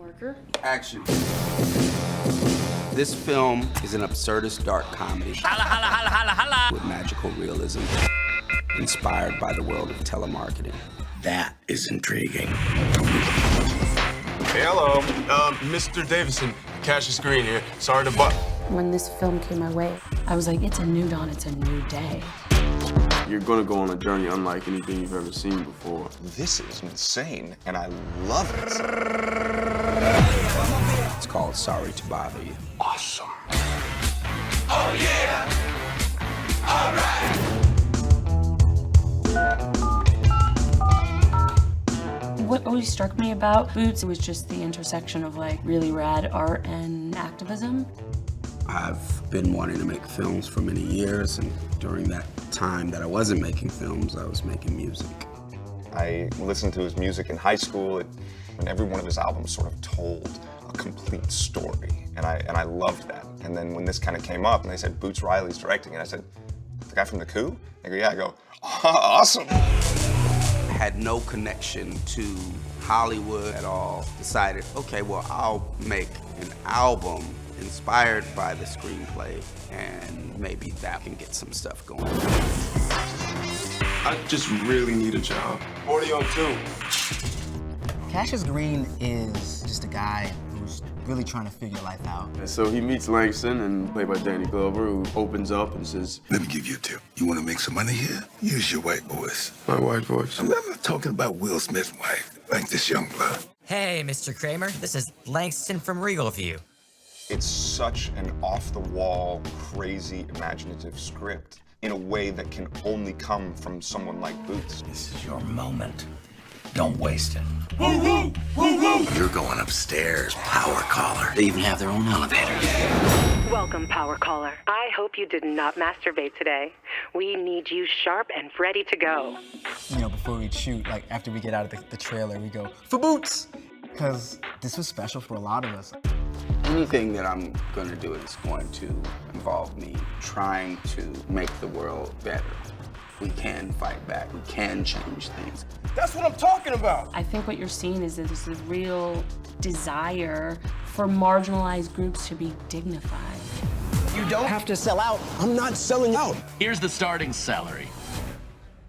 Marker? Action. This film is an absurdist dark comedy Holla, holla, holla, holla, holla. with magical realism, inspired by the world of telemarketing. That is intriguing. Hey, hello. Mr. Davison, Cassius Green here. Sorry to butt. When this film came my way, I was like, it's a new dawn, it's a new day. You're gonna go on a journey unlike anything you've ever seen before. This is insane, and I love it. It's called Sorry to Bother You. Awesome. Oh yeah! All right! What always struck me about Boots was just the intersection of like really rad art and activism. I've been wanting to make films for many years, and during that time that I wasn't making films, I was making music. I listened to his music in high school, and every one of his albums sort of told a complete story, and I loved that. And then when this kind of came up, and they said, Boots Riley's directing, and I said, the guy from The Coup? They go, yeah. I go, oh, awesome. I had no connection to Hollywood at all. Decided, okay, well, I'll make an album inspired by the screenplay, and maybe that can get some stuff going. I just really need a job. 40 on 2. Cassius Green is just a guy who's really trying to figure life out. And so he meets Langston, and played by Danny Glover, who opens up and says, Let me give you a tip. You want to make some money here? Use your white voice. my white voice. I'm not talking about Will Smith's wife, like this young blood. Hey, Mr. Kramer. This is Langston from Regal View. It's such an off-the-wall, crazy, imaginative script in a way that can only come from someone like Boots. This is your moment. Don't waste it. Woo-hoo! Woo-hoo! You're going upstairs, power caller. They even have their own elevator. Welcome, Power Caller. I hope you did not masturbate today. We need you sharp and ready to go. You know, before we shoot, like after we get out of the trailer, we go, for Boots! Because this was special for a lot of us. Anything that I'm gonna do is going to involve me trying to make the world better. We can fight back, we can change things. That's what I'm talking about! I think what you're seeing is that there's a real desire for marginalized groups to be dignified. You don't have to sell out. I'm not selling out. Here's the starting salary.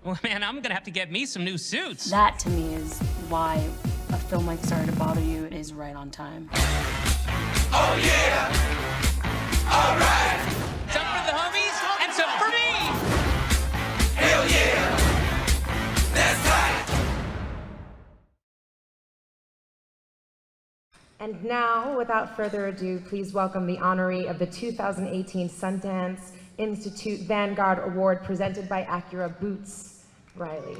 Well, man, I'm gonna have to get me some new suits. That to me is why a film like Sorry to Bother You is right on time. Oh yeah! All right! Some for the homies and some for me! Hell yeah! That's right! And now, without further ado, please welcome the honoree of the 2018 Sundance Institute Vanguard Award presented by Acura, Boots Riley.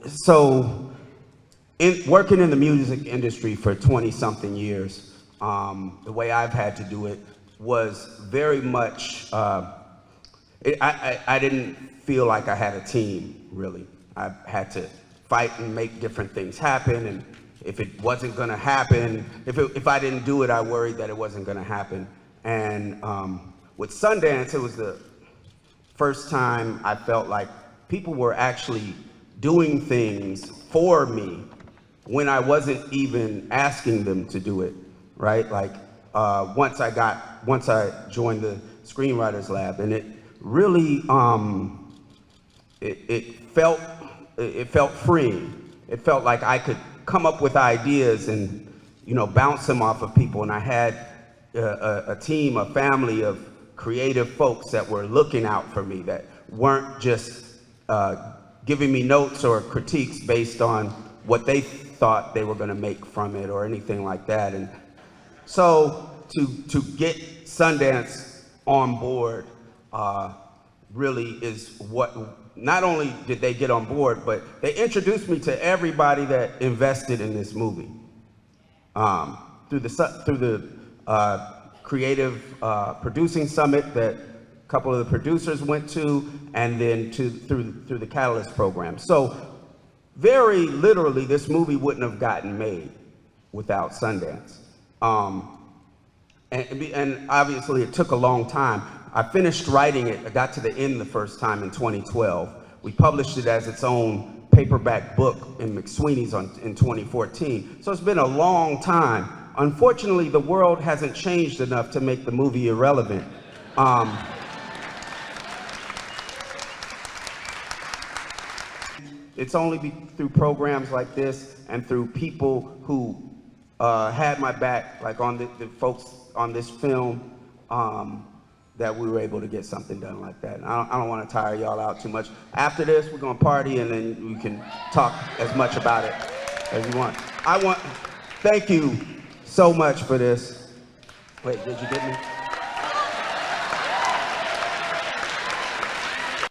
So, working in the music industry for 20-something years, the way I've had to do it was very much, I didn't feel like I had a team, really. I had to fight and make different things happen, and if it wasn't gonna happen, if I didn't do it, I worried that it wasn't gonna happen. And with Sundance, it was the first time I felt like people were actually doing things for me when I wasn't even asking them to do it, right? Like once I joined the Screenwriters Lab, and it really, it felt freeing. It felt like I could come up with ideas and, you know, bounce them off of people. And I had a team, a family of creative folks that were looking out for me, that weren't just giving me notes or critiques based on what they thought they were going to make from it or anything like that. And so to get Sundance on board really is what, not only did they get on board, but they introduced me to everybody that invested in this movie. Through the creative producing summit that couple of the producers went to, and then through the Catalyst program. So very literally, this movie wouldn't have gotten made without Sundance. And obviously it took a long time. I finished writing it, I got to the end the first time in 2012. We published it as its own paperback book in McSweeney's in 2014. So it's been a long time. Unfortunately, the world hasn't changed enough to make the movie irrelevant. It's only through programs like this and through people who had my back, like on the folks on this film, that we were able to get something done like that. And I don't want to tire y'all out too much. After this, we're gonna party, and then we can talk as much about it as you want. Thank you so much for this. Wait, did you get me?